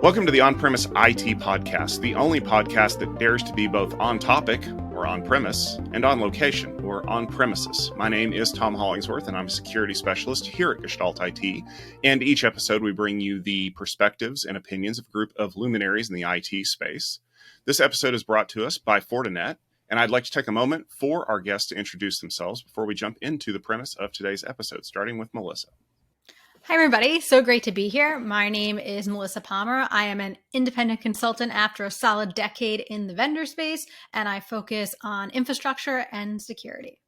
Welcome to the On-Premise IT Podcast, the only podcast that dares to be both on topic, or on premise, and on location, or on premises. My name is Tom Hollingsworth, and I'm a security specialist here at Gestalt IT. And each episode, we bring you the perspectives and opinions of a group of luminaries in the IT space. This episode is brought to us by Fortinet, and I'd like to take a moment for our guests to introduce themselves before we jump into the premise of today's episode, starting with Melissa. Hi, everybody. So great to be here. My name is Melissa Palmer. I am an independent consultant after a solid decade in the vendor space, and I focus on infrastructure and security.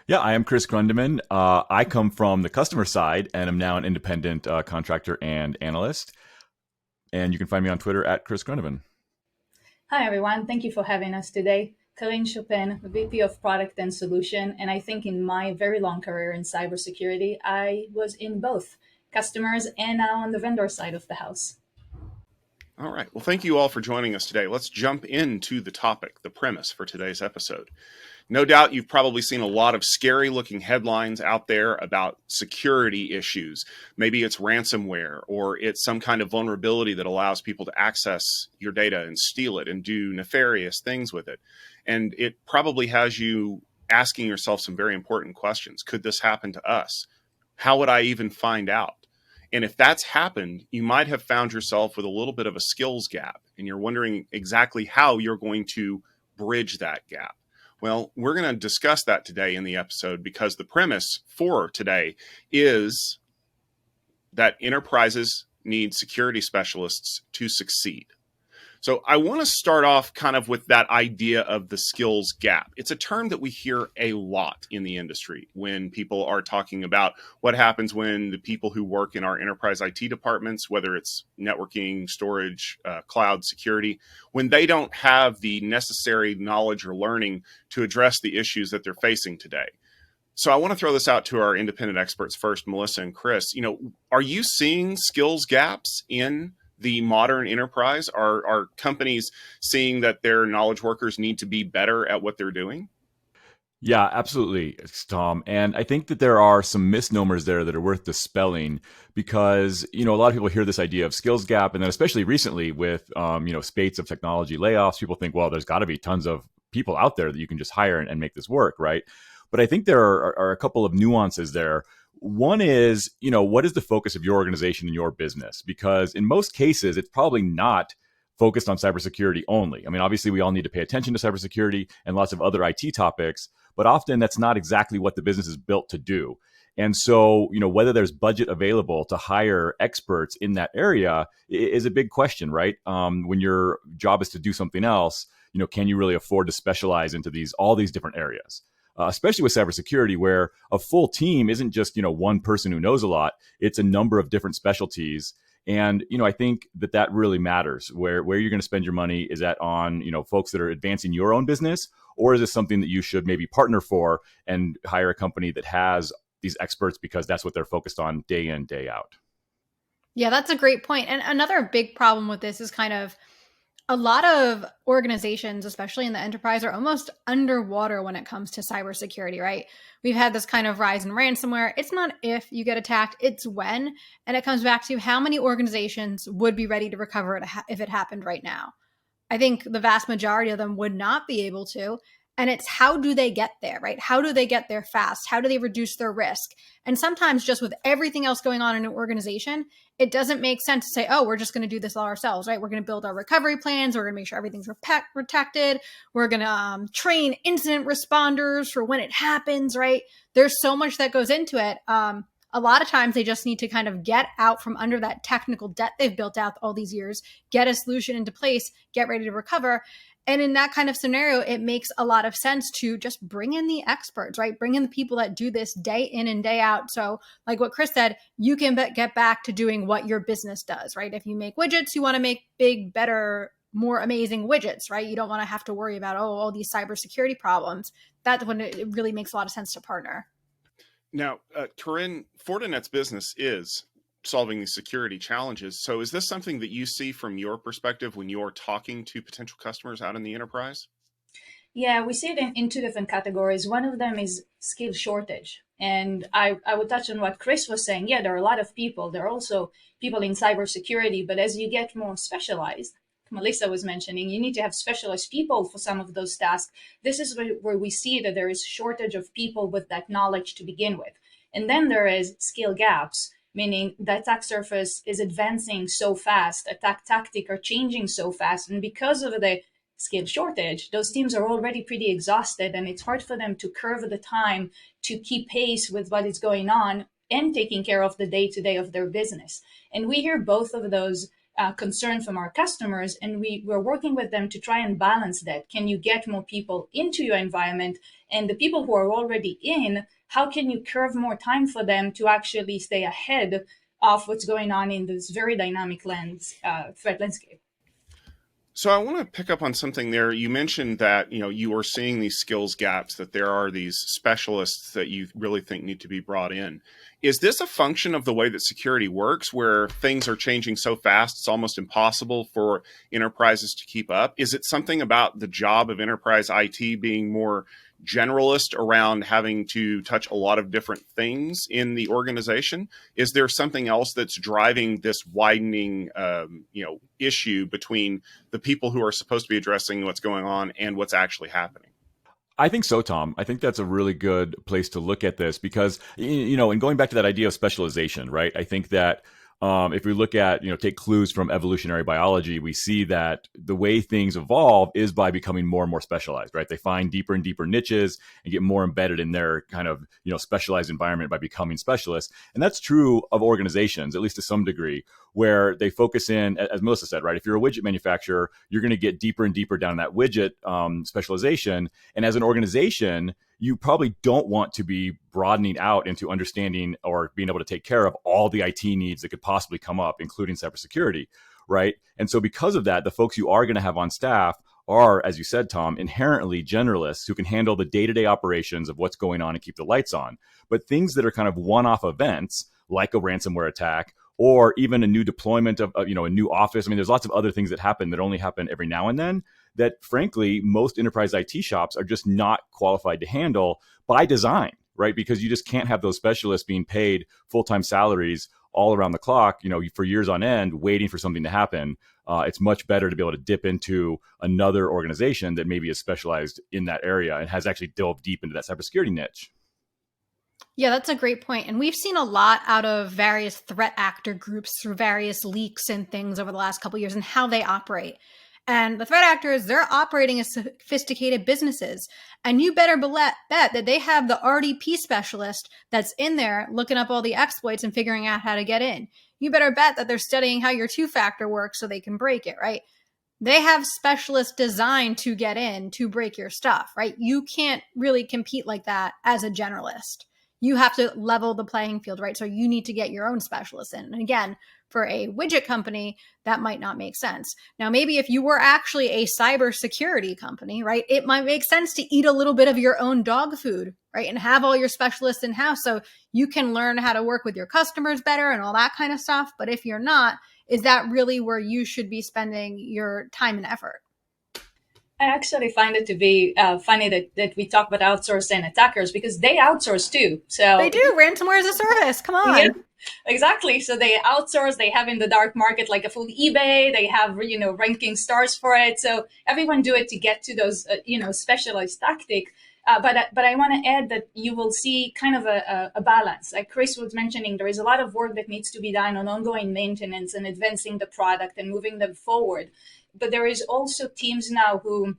Yeah, I am Chris Grundemann. I come from the customer side and am now an independent contractor and analyst. And you can find me on Twitter at Chris Grundemann. Hi, everyone. Thank you for having us today. Karin Shopen, VP of Product and Solution. And I think in my very long career in cybersecurity, I was in both customers and now on the vendor side of the house. All right. Well, thank you all for joining us today. Let's jump into the topic, the premise for today's episode. No doubt you've probably seen a lot of scary looking headlines out there about security issues. Maybe it's ransomware or it's some kind of vulnerability that allows people to access your data and steal it and do nefarious things with it. And it probably has you asking yourself some very important questions. Could this happen to us? How would I even find out? And if that's happened, you might have found yourself with a little bit of a skills gap, and you're wondering exactly how you're going to bridge that gap. Well, we're going to discuss that today in the episode because the premise for today is that enterprises need security specialists to succeed. So I want to start off kind of with that idea of the skills gap. It's a term that we hear a lot in the industry when people are talking about what happens when the people who work in our enterprise IT departments, whether it's networking, storage, cloud security, when they don't have the necessary knowledge or learning to address the issues that they're facing today. So I want to throw this out to our independent experts first, Melissa and Chris. Are you seeing skills gaps in the modern enterprise? Are companies seeing that their knowledge workers need to be better at what they're doing? Yeah, absolutely, Tom. And I think that there are some misnomers there that are worth dispelling because, a lot of people hear this idea of skills gap. And then especially recently with, spates of technology layoffs, people think, well, there's got to be tons of people out there that you can just hire and make this work, right? But I think there are a couple of nuances there. One is, what is the focus of your organization and your business? Because in most cases, it's probably not focused on cybersecurity only. I mean, obviously, we all need to pay attention to cybersecurity and lots of other IT topics, but often that's not exactly what the business is built to do. And so, whether there's budget available to hire experts in that area is a big question, right? When your job is to do something else, can you really afford to specialize into all these different areas? Especially with cybersecurity, where a full team isn't just, one person who knows a lot. It's a number of different specialties. And, I think that really matters. Where you're going to spend your money, is that on, folks that are advancing your own business? Or is this something that you should maybe partner for and hire a company that has these experts because that's what they're focused on day in, day out? Yeah, that's a great point. And another big problem with this is kind of a lot of organizations, especially in the enterprise, are almost underwater when it comes to cybersecurity, right? We've had this kind of rise in ransomware. It's not if you get attacked, it's when. And it comes back to how many organizations would be ready to recover it if it happened right now. I think the vast majority of them would not be able to. And it's how do they get there, right? How do they get there fast? How do they reduce their risk? And sometimes just with everything else going on in an organization, it doesn't make sense to say, oh, we're just going to do this all ourselves, right? We're going to build our recovery plans. We're going to make sure everything's protected. We're going to train incident responders for when it happens, right? There's so much that goes into it. A lot of times they just need to kind of get out from under that technical debt they've built out all these years, get a solution into place, get ready to recover. And in that kind of scenario, it makes a lot of sense to just bring in the experts, right? Bring in the people that do this day in and day out. So like what Chris said, you can get back to doing what your business does, right? If you make widgets, you want to make big, better, more amazing widgets, right? You don't want to have to worry about, all these cybersecurity problems. That's when it really makes a lot of sense to partner. Now, Karin, Fortinet's business is solving these security challenges. So is this something that you see from your perspective when you're talking to potential customers out in the enterprise? Yeah, we see it in two different categories. One of them is skill shortage. And I would touch on what Chris was saying. Yeah, there are a lot of people. There are also people in cybersecurity, but as you get more specialized, Melissa was mentioning, you need to have specialized people for some of those tasks. This is where we see that there is shortage of people with that knowledge to begin with. And then there is skill gaps, meaning the attack surface is advancing so fast, attack tactic are changing so fast. And because of the skill shortage, those teams are already pretty exhausted, and it's hard for them to curve the time to keep pace with what is going on and taking care of the day-to-day of their business. And we hear both of those concern from our customers, and we're working with them to try and balance that. Can you get more people into your environment? And the people who are already in, how can you curve more time for them to actually stay ahead of what's going on in this very dynamic threat landscape? So I want to pick up on something there. You mentioned that, you are seeing these skills gaps, that there are these specialists that you really think need to be brought in. Is this a function of the way that security works, where things are changing so fast, it's almost impossible for enterprises to keep up? Is it something about the job of enterprise IT being more generalist around having to touch a lot of different things in the organization? Is there something else that's driving this widening, issue between the people who are supposed to be addressing what's going on and what's actually happening? I think so, Tom. I think that's a really good place to look at this because, and going back to that idea of specialization, right? I think that if we look at, take clues from evolutionary biology, we see that the way things evolve is by becoming more and more specialized, right? They find deeper and deeper niches and get more embedded in their kind of, specialized environment by becoming specialists. And that's true of organizations, at least to some degree, where they focus in, as Melissa said, right? If you're a widget manufacturer, you're going to get deeper and deeper down that widget specialization. And as an organization, you probably don't want to be broadening out into understanding or being able to take care of all the IT needs that could possibly come up, including cybersecurity, right? And so because of that, the folks you are going to have on staff are, as you said, Tom, inherently generalists who can handle the day-to-day operations of what's going on and keep the lights on. But things that are kind of one-off events, like a ransomware attack, or even a new deployment of, a new office. I mean, there's lots of other things that happen that only happen every now and then that, frankly, most enterprise IT shops are just not qualified to handle by design, right? Because you just can't have those specialists being paid full-time salaries all around the clock, for years on end, waiting for something to happen. It's much better to be able to dip into another organization that maybe is specialized in that area and has actually delved deep into that cybersecurity niche. Yeah, that's a great point. And we've seen a lot out of various threat actor groups through various leaks and things over the last couple of years and how they operate. And the threat actors, they're operating as sophisticated businesses. And you better bet that they have the RDP specialist that's in there looking up all the exploits and figuring out how to get in. You better bet that they're studying how your two-factor works so they can break it, right? They have specialists designed to get in to break your stuff, right? You can't really compete like that as a generalist. You have to level the playing field, right? So you need to get your own specialists in. And again, for a widget company, that might not make sense. Now, maybe if you were actually a cybersecurity company, right, it might make sense to eat a little bit of your own dog food, right, and have all your specialists in-house so you can learn how to work with your customers better and all that kind of stuff. But if you're not, is that really where you should be spending your time and effort? I actually find it to be funny that we talk about outsourced and attackers because they outsource too. So they do. Ransomware as a service. Come on. Yeah, exactly. So they outsource. They have in the dark market like a full eBay. They have ranking stars for it. So everyone do it to get to those specialized tactic. But I want to add that you will see kind of a balance. Like Chris was mentioning, there is a lot of work that needs to be done on ongoing maintenance and advancing the product and moving them forward. But there is also teams now who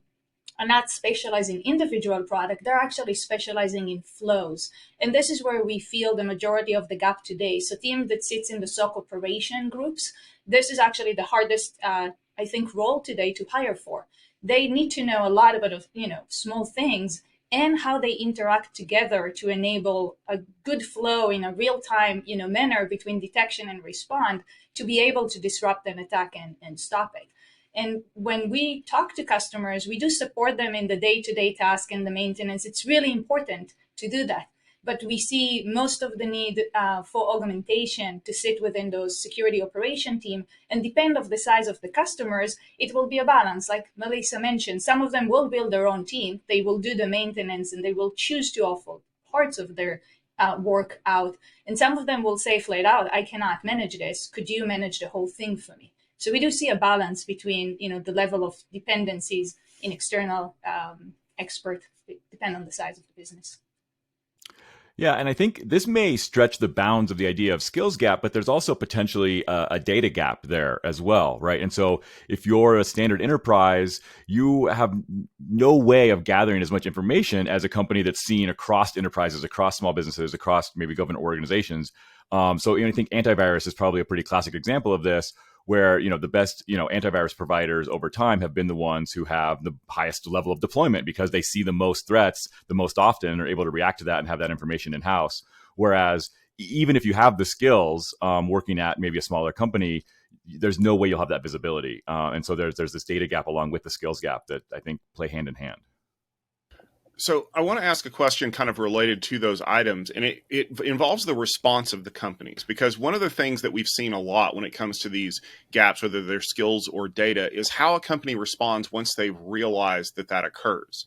are not specializing in individual product. They're actually specializing in flows. And this is where we feel the majority of the gap today. So team that sits in the SOC operation groups, this is actually the hardest, I think, role today to hire for. They need to know a lot about, small things and how they interact together to enable a good flow in a real-time, manner between detection and respond to be able to disrupt an attack and stop it. And when we talk to customers, we do support them in the day-to-day task and the maintenance. It's really important to do that. But we see most of the need for augmentation to sit within those security operation team. And depend on the size of the customers, it will be a balance. Like Melissa mentioned, some of them will build their own team. They will do the maintenance and they will choose to offer parts of their work out. And some of them will say flat out, I cannot manage this. Could you manage the whole thing for me? So we do see a balance between, the level of dependencies in external expert, depend on the size of the business. Yeah, and I think this may stretch the bounds of the idea of skills gap, but there's also potentially a data gap there as well, right? And so if you're a standard enterprise, you have no way of gathering as much information as a company that's seen across enterprises, across small businesses, across maybe government organizations. So I think antivirus is probably a pretty classic example of this, where the best antivirus providers over time have been the ones who have the highest level of deployment because they see the most threats the most often and are able to react to that and have that information in house. Whereas even if you have the skills working at maybe a smaller company, there's no way you'll have that visibility. And so there's this data gap along with the skills gap that I think play hand in hand. So I want to ask a question kind of related to those items, and it involves the response of the companies, because one of the things that we've seen a lot when it comes to these gaps, whether they're skills or data, is how a company responds once they've realized that occurs.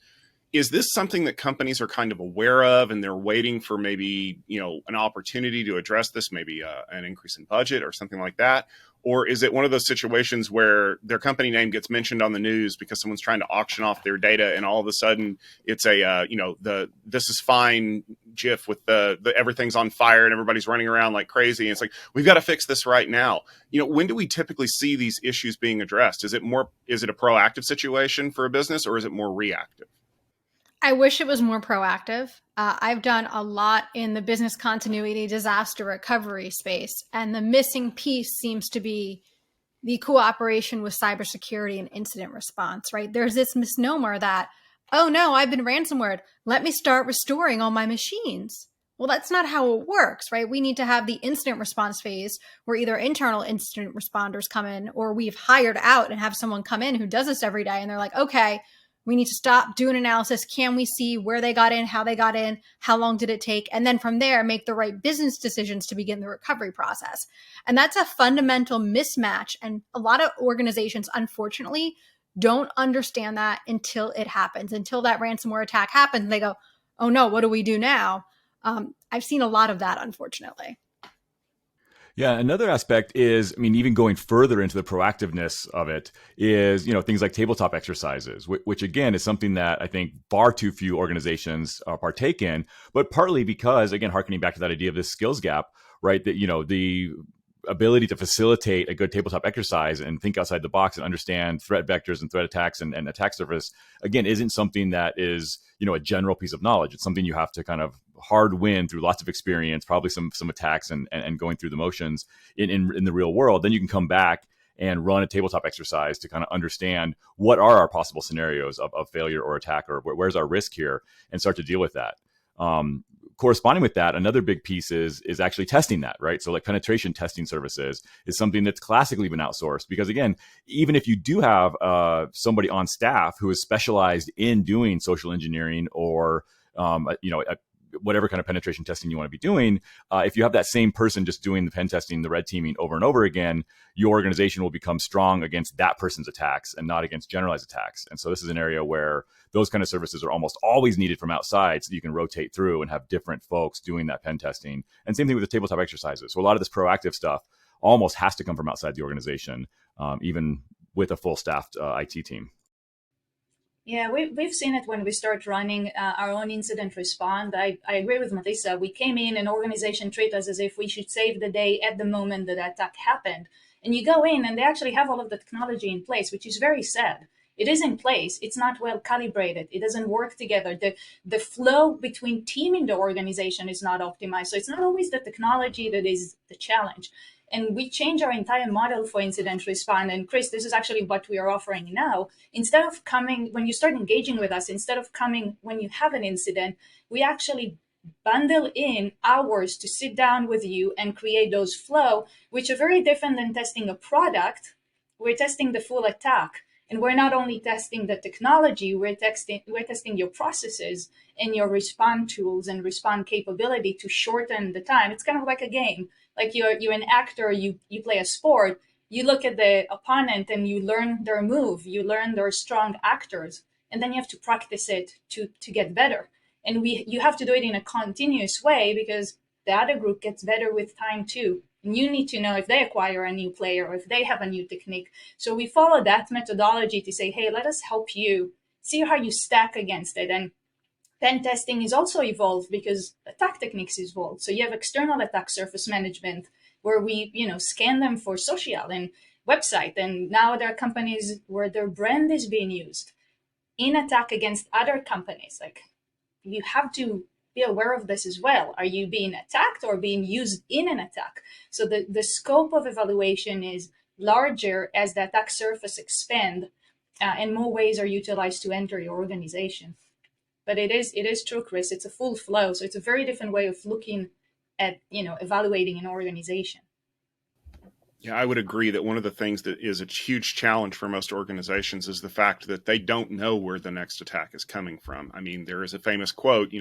Is this something that companies are kind of aware of and they're waiting for maybe, an opportunity to address this, maybe an increase in budget or something like that? Or is it one of those situations where their company name gets mentioned on the news because someone's trying to auction off their data, and all of a sudden it's a, this is fine GIF with the everything's on fire and everybody's running around like crazy. And it's like, we've got to fix this right now. When do we typically see these issues being addressed? Is it a proactive situation for a business, or is it more reactive? I wish it was more proactive. I've done a lot in the business continuity disaster recovery space, and the missing piece seems to be the cooperation with cybersecurity and incident response, right? There's this misnomer that, oh no, I've been ransomwared. Let me start restoring all my machines. Well, that's not how it works, right? We need to have the incident response phase where either internal incident responders come in, or we've hired out and have someone come in who does this every day. And they're like, okay, we need to stop, do an analysis. Can we see where they got in, how they got in, how long did it take? And then from there, make the right business decisions to begin the recovery process. And that's a fundamental mismatch. And a lot of organizations, unfortunately, don't understand that until it happens, until that ransomware attack happens. They go, oh no, what do we do now? I've seen a lot of that, unfortunately. Yeah, another aspect is, even going further into the proactiveness of it is, things like tabletop exercises, which again is something that I think far too few organizations partake in, but partly because, again, harkening back to that idea of this skills gap, right? That, the ability to facilitate a good tabletop exercise and think outside the box and understand threat vectors and threat attacks and attack surface, again, isn't something that is, a general piece of knowledge. It's something you have to kind of hard win through lots of experience, probably some attacks and going through the motions in the real world. Then you can come back and run a tabletop exercise to kind of understand what are our possible scenarios of failure or attack, or where's our risk here, and start to deal with that. Corresponding with that, another big piece is actually testing that, right? So like penetration testing services is something that's classically been outsourced, because again, even if you do have somebody on staff who is specialized in doing social engineering or whatever kind of penetration testing you want to be doing, if you have that same person just doing the pen testing, the red teaming over and over again, your organization will become strong against that person's attacks and not against generalized attacks. And so this is an area where those kind of services are almost always needed from outside, so that you can rotate through and have different folks doing that pen testing. And same thing with the tabletop exercises. So a lot of this proactive stuff almost has to come from outside the organization, even with a full staffed IT team. Yeah, we've seen it when we start running our own incident response. I agree with Melissa. We came in, an organization treat us as if we should save the day at the moment that attack happened. And you go in and they actually have all of the technology in place, which is very sad. It is in place. It's not well calibrated. It doesn't work together. The flow between team in the organization is not optimized. So it's not always the technology that is the challenge. And we change our entire model for incident response. And Chris, this is actually what we are offering now. Instead of coming, when you start engaging with us, instead of coming when you have an incident, we actually bundle in hours to sit down with you and create those flow, which are very different than testing a product. We're testing the full attack. And we're not only testing the technology, we're testing your processes and your response tools and response capability to shorten the time. It's kind of like a game. Like you're an actor, you play a sport, you look at the opponent and you learn their move, you learn their strong actors, and then you have to practice it to get better. And you have to do it in a continuous way, because the other group gets better with time too. And you need to know if they acquire a new player or if they have a new technique. So we follow that methodology to say, hey, let us help you see how you stack against it. And pen testing is also evolved because attack techniques evolved. So you have external attack surface management, where we, scan them for social and website. And now there are companies where their brand is being used in attack against other companies. Like, you have to be aware of this as well. Are you being attacked or being used in an attack? So the scope of evaluation is larger as the attack surface expand, and more ways are utilized to enter your organization. But it is true, Chris. It's a full flow. So it's a very different way of looking at, evaluating an organization. Yeah, I would agree that one of the things that is a huge challenge for most organizations is the fact that they don't know where the next attack is coming from. I mean, there is a famous quote,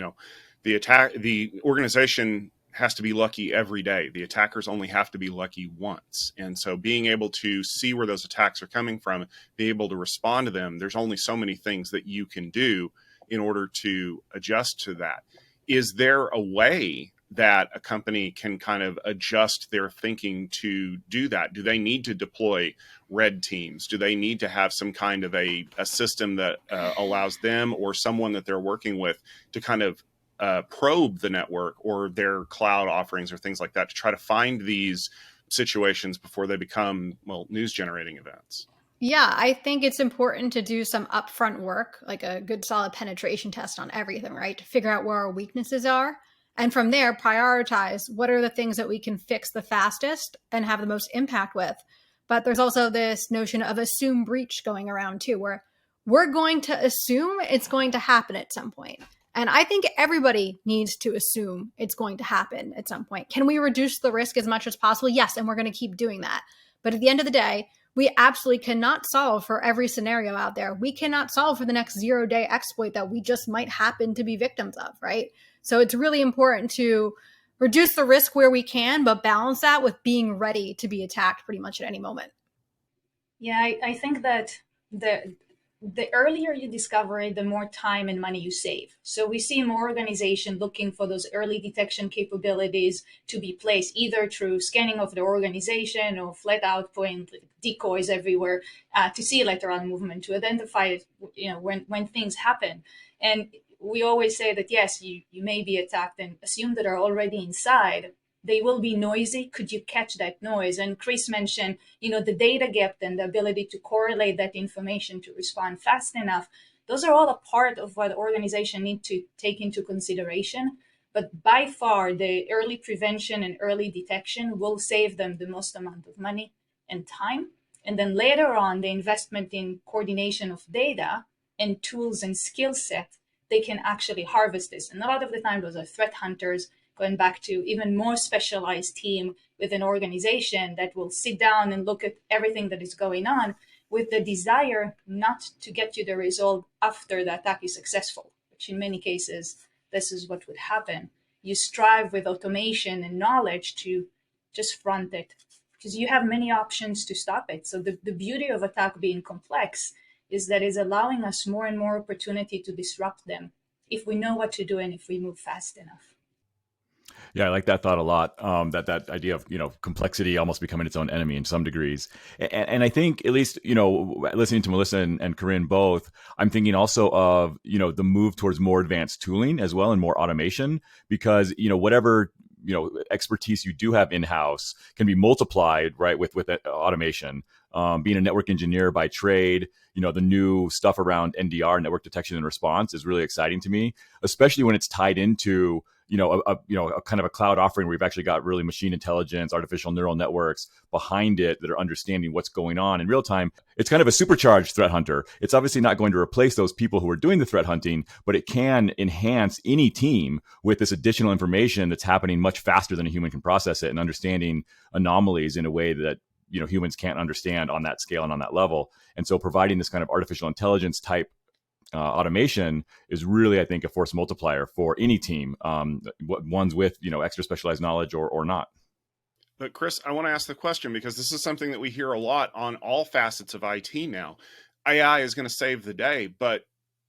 the organization has to be lucky every day. The attackers only have to be lucky once. And so being able to see where those attacks are coming from, be able to respond to them, there's only so many things that you can do in order to adjust to that. Is there a way that a company can kind of adjust their thinking to do that? Do they need to deploy red teams? Do they need to have some kind of a system that allows them or someone that they're working with to kind of probe the network or their cloud offerings or things like that to try to find these situations before they become, news generating events? Yeah, I think it's important to do some upfront work, like a good solid penetration test on everything, right? To figure out where our weaknesses are. And from there, prioritize what are the things that we can fix the fastest and have the most impact with. But there's also this notion of assume breach going around too, where we're going to assume it's going to happen at some point. And I think everybody needs to assume it's going to happen at some point. Can we reduce the risk as much as possible? Yes, and we're going to keep doing that. But at the end of the day, we absolutely cannot solve for every scenario out there. We cannot solve for the next 0-day exploit that we just might happen to be victims of, right? So it's really important to reduce the risk where we can, but balance that with being ready to be attacked pretty much at any moment. Yeah, I think that the earlier you discover it, the more time and money you save. So we see more organizations looking for those early detection capabilities to be placed either through scanning of the organization or flat out point decoys everywhere to see lateral movement, to identify when things happen. And we always say that, yes, you may be attacked, and assume that are already inside. They will be noisy. Could you catch that noise? And Chris mentioned, the data gap and the ability to correlate that information to respond fast enough. Those are all a part of what organizations need to take into consideration. But by far, the early prevention and early detection will save them the most amount of money and time. And then later on, the investment in coordination of data and tools and skill set, they can actually harvest this. And a lot of the time, those are threat hunters, going back to even more specialized team with an organization that will sit down and look at everything that is going on with the desire not to get you the result after the attack is successful, which in many cases, this is what would happen. You strive with automation and knowledge to just front it, because you have many options to stop it. So the beauty of attack being complex is that it's allowing us more and more opportunity to disrupt them if we know what to do and if we move fast enough. Yeah, I like that thought a lot. That idea of complexity almost becoming its own enemy in some degrees, and I think at least listening to Melissa and Karin both, I'm thinking also of the move towards more advanced tooling as well and more automation, because whatever expertise you do have in house can be multiplied right with automation. Being a network engineer by trade, the new stuff around NDR, network detection and response, is really exciting to me, especially when it's tied into a kind of a cloud offering where you've actually got really machine intelligence, artificial neural networks behind it that are understanding what's going on in real time. It's kind of a supercharged threat hunter. It's obviously not going to replace those people who are doing the threat hunting, but it can enhance any team with this additional information that's happening much faster than a human can process it, and understanding anomalies in a way that humans can't understand on that scale and on that level. And so providing this kind of artificial intelligence type automation is really, I think, a force multiplier for any team, ones with extra specialized knowledge or not. But Chris, I want to ask the question, because this is something that we hear a lot on all facets of IT now. AI is going to save the day, but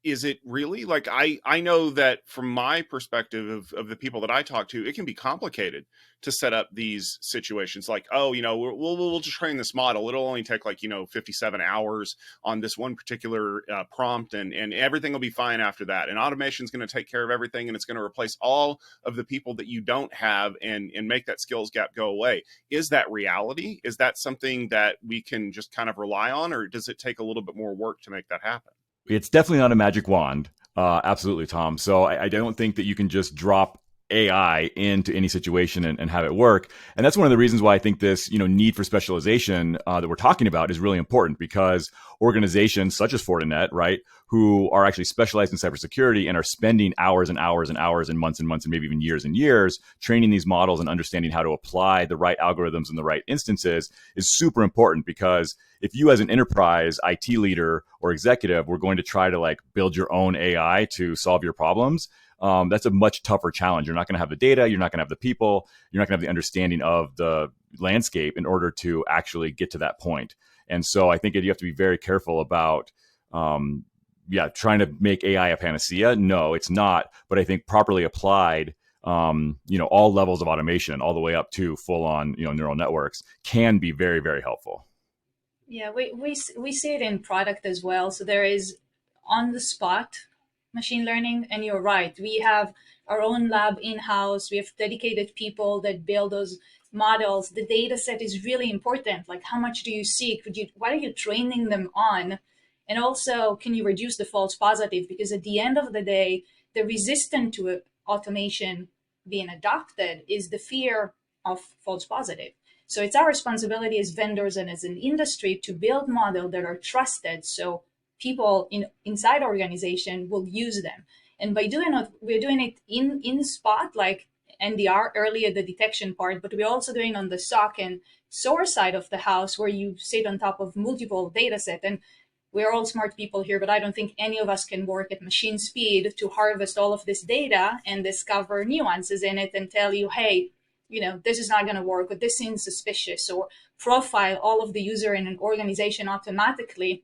is it really? Like, I know that from my perspective of the people that I talk to, it can be complicated to set up these situations. Like, oh, we'll just train this model. It'll only take 57 hours on this one particular prompt, and everything will be fine after that. And automation is going to take care of everything, and it's going to replace all of the people that you don't have and make that skills gap go away. Is that reality? Is that something that we can just kind of rely on, or does it take a little bit more work to make that happen? It's definitely not a magic wand. Absolutely, Tom. So I don't think that you can just drop AI into any situation and have it work. And that's one of the reasons why I think this, need for specialization that we're talking about is really important, because organizations such as Fortinet, right, who are actually specialized in cybersecurity and are spending hours and hours and hours and months and maybe even years and years training these models and understanding how to apply the right algorithms in the right instances is super important. Because if you as an enterprise IT leader or executive were going to try to build your own AI to solve your problems, that's a much tougher challenge. You're not going to have the data. You're not going to have the people. You're not going to have the understanding of the landscape in order to actually get to that point. And so I think you have to be very careful about, trying to make AI a panacea. No, it's not. But I think properly applied, all levels of automation, all the way up to full on, neural networks, can be very, very helpful. Yeah, we see it in product as well. So there is on the spot machine learning, and you're right. We have our own lab in-house. We have dedicated people that build those models. The data set is really important. Like, how much do you seek? What are you training them on? And also, can you reduce the false positive? Because at the end of the day, the resistance to automation being adopted is the fear of false positive. So it's our responsibility as vendors and as an industry to build models that are trusted, so people inside organization will use them. And by doing it, we're doing it in spot, like NDR, early at the detection part, but we're also doing on the SOC and SOAR side of the house, where you sit on top of multiple data set. And we're all smart people here, but I don't think any of us can work at machine speed to harvest all of this data and discover nuances in it and tell you, hey, this is not going to work, or this seems suspicious, or profile all of the user in an organization automatically,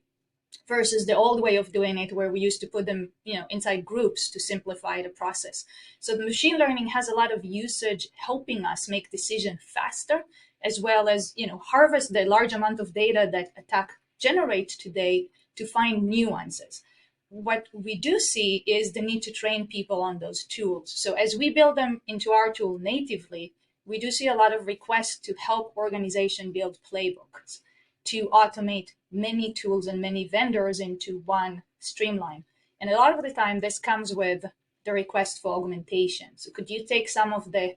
versus the old way of doing it, where we used to put them, inside groups to simplify the process. So the machine learning has a lot of usage helping us make decisions faster, as well as, harvest the large amount of data that attack generate today to find nuances. What we do see is the need to train people on those tools. So as we build them into our tool natively, we do see a lot of requests to help organizations build playbooks to automate many tools and many vendors into one streamline. And a lot of the time, this comes with the request for augmentation. So could you take some of the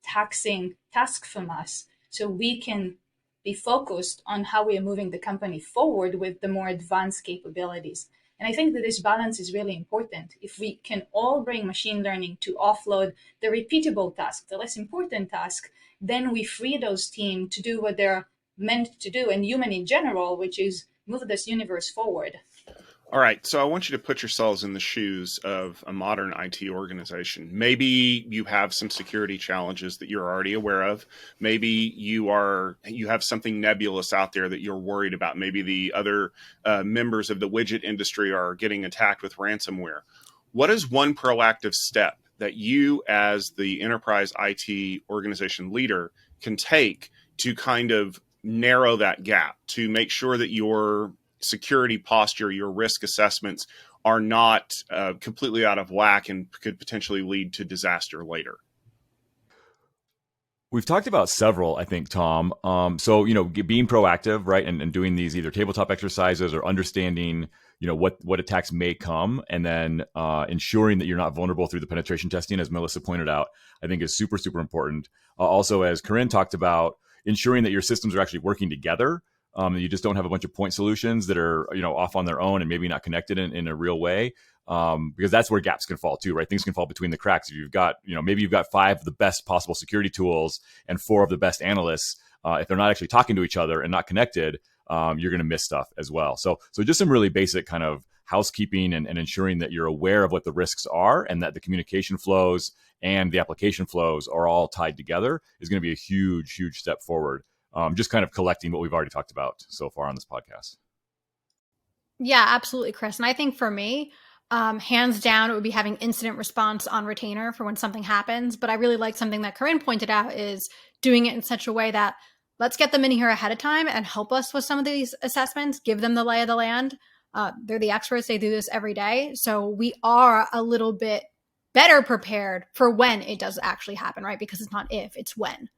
taxing task from us so we can be focused on how we are moving the company forward with the more advanced capabilities? And I think that this balance is really important. If we can all bring machine learning to offload the repeatable task, the less important task, then we free those teams to do what they're meant to do, and human in general, which is move this universe forward. All right, so I want you to put yourselves in the shoes of a modern IT organization. Maybe you have some security challenges that you're already aware of. Maybe you have something nebulous out there that you're worried about. Maybe the other members of the widget industry are getting attacked with ransomware. What is one proactive step that you, as the enterprise IT organization leader, can take to kind of narrow that gap, to make sure that your security posture, your risk assessments are not completely out of whack and could potentially lead to disaster later? We've talked about several, I think, Tom. So, being proactive, right, and doing these either tabletop exercises or understanding, what attacks may come, and then ensuring that you're not vulnerable through the penetration testing, as Melissa pointed out, I think is super, super important. Also, as Karin talked about, ensuring that your systems are actually working together. You just don't have a bunch of point solutions that are, off on their own and maybe not connected in a real way. Because that's where gaps can fall too, right? Things can fall between the cracks. If you've got, maybe you've got 5 of the best possible security tools and 4 of the best analysts. If they're not actually talking to each other and not connected, you're going to miss stuff as well. So just some really basic kind of housekeeping and ensuring that you're aware of what the risks are and that the communication flows and the application flows are all tied together is going to be a huge, huge step forward. Just kind of collecting what we've already talked about so far on this podcast. Yeah, absolutely, Chris. And I think for me, Hands down, it would be having incident response on retainer for when something happens. But I really like something that Karin pointed out is doing it in such a way that let's get them in here ahead of time and help us with some of these assessments, give them the lay of the land. They're the experts. They do this every day. So we are a little bit better prepared for when it does actually happen, right? Because it's not if, it's when.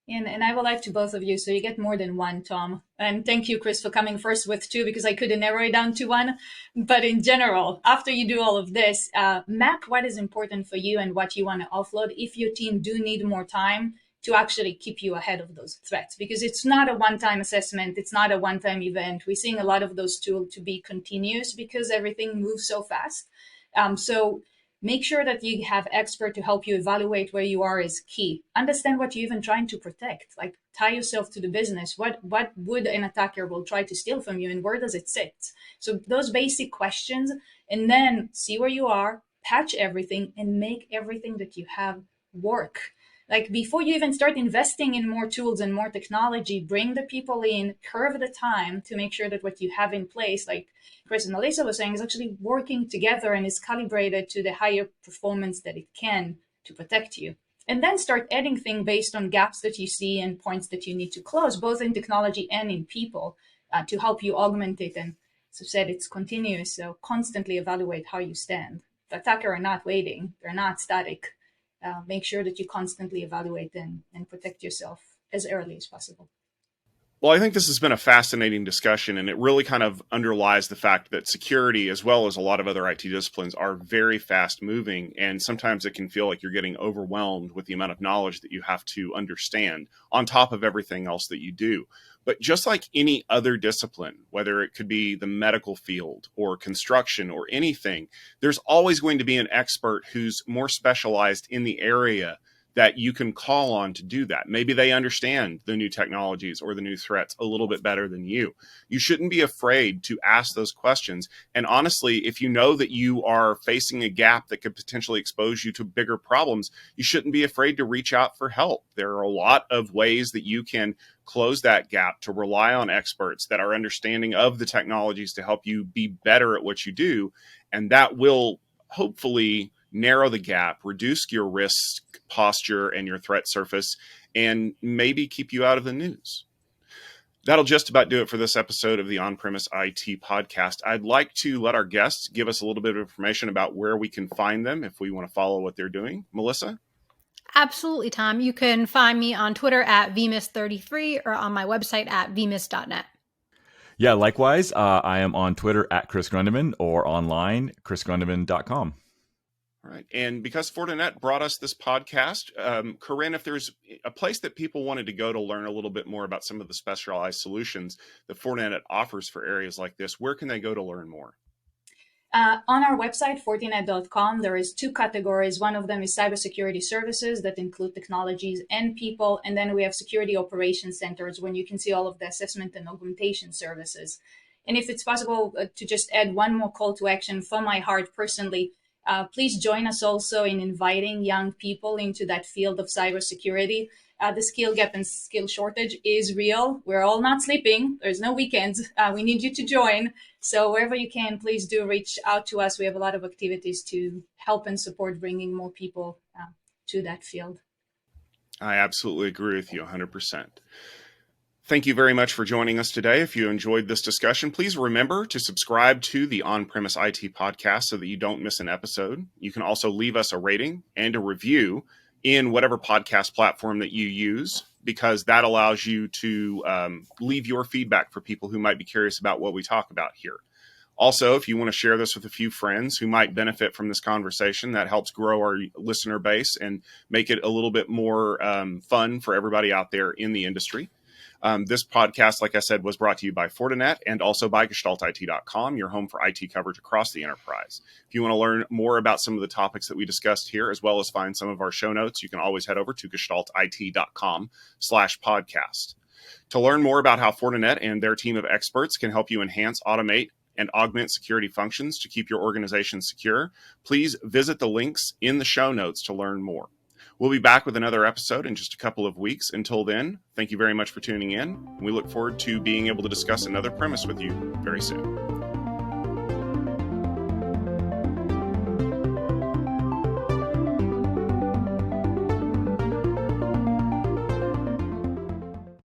And I will like to both of you, so you get more than one, Tom. And thank you, Chris, for coming first with two, because I couldn't narrow it down to one. But in general, after you do all of this, map what is important for you and what you want to offload if your team do need more time to actually keep you ahead of those threats. Because it's not a one-time assessment. It's not a one-time event. We're seeing a lot of those tools to be continuous because everything moves so fast. So make sure that you have expert to help you evaluate where you are is key. Understand what you're even trying to protect. Like, tie yourself to the business. What would an attacker will try to steal from you, and where does it sit? So those basic questions, and then see where you are, patch everything, and make everything that you have work. Like, before you even start investing in more tools and more technology, bring the people in, curve the time to make sure that what you have in place, like Chris and Melissa was saying, is actually working together and is calibrated to the higher performance that it can to protect you. And then start adding things based on gaps that you see and points that you need to close, both in technology and in people, to help you augment it. And as I said, it's continuous, so constantly evaluate how you stand. The attacker are not waiting. They're not static. Make sure that you constantly evaluate and protect yourself as early as possible. Well, I think this has been a fascinating discussion, and it really kind of underlies the fact that security, as well as a lot of other IT disciplines, are very fast moving. And sometimes it can feel like you're getting overwhelmed with the amount of knowledge that you have to understand on top of everything else that you do. But just like any other discipline, whether it could be the medical field or construction or anything, there's always going to be an expert who's more specialized in the area that you can call on to do that. Maybe they understand the new technologies or the new threats a little bit better than you. You shouldn't be afraid to ask those questions. And honestly, if you know that you are facing a gap that could potentially expose you to bigger problems, you shouldn't be afraid to reach out for help. There are a lot of ways that you can close that gap, to rely on experts that are understanding of the technologies to help you be better at what you do. And that will hopefully narrow the gap, reduce your risk posture and your threat surface, and maybe keep you out of the news. That'll just about do it for this episode of the On-Premise IT podcast. I'd like to let our guests give us a little bit of information about where we can find them if we want to follow what they're doing. Melissa? Absolutely, Tom. You can find me on Twitter at vmis33 or on my website at vmis.net. Yeah, likewise, I am on Twitter at Chris Grundemann or online, chrisgrundemann.com. All right. And because Fortinet brought us this podcast, Karin, if there's a place that people wanted to go to learn a little bit more about some of the specialized solutions that Fortinet offers for areas like this, where can they go to learn more? On our website, fortinet.com, there is two categories. One of them is cybersecurity services that include technologies and people. And then we have security operations centers when you can see all of the assessment and augmentation services. And if it's possible to just add one more call to action from my heart personally, please join us also in inviting young people into that field of cybersecurity. The skill gap and skill shortage is real. We're all not sleeping. There's no weekends. We need you to join. So wherever you can, please do reach out to us. We have a lot of activities to help and support bringing more people to that field. I absolutely agree with you 100%. Thank you very much for joining us today. If you enjoyed this discussion, please remember to subscribe to the On-Premise IT podcast so that you don't miss an episode. You can also leave us a rating and a review in whatever podcast platform that you use, because that allows you to leave your feedback for people who might be curious about what we talk about here. Also, if you want to share this with a few friends who might benefit from this conversation, that helps grow our listener base and make it a little bit more fun for everybody out there in the industry. This podcast, like I said, was brought to you by Fortinet and also by GestaltIT.com, your home for IT coverage across the enterprise. If you want to learn more about some of the topics that we discussed here, as well as find some of our show notes, you can always head over to GestaltIT.com/podcast. To learn more about how Fortinet and their team of experts can help you enhance, automate, and augment security functions to keep your organization secure, please visit the links in the show notes to learn more. We'll be back with another episode in just a couple of weeks. Until then, thank you very much for tuning in. We look forward to being able to discuss another premise with you very soon.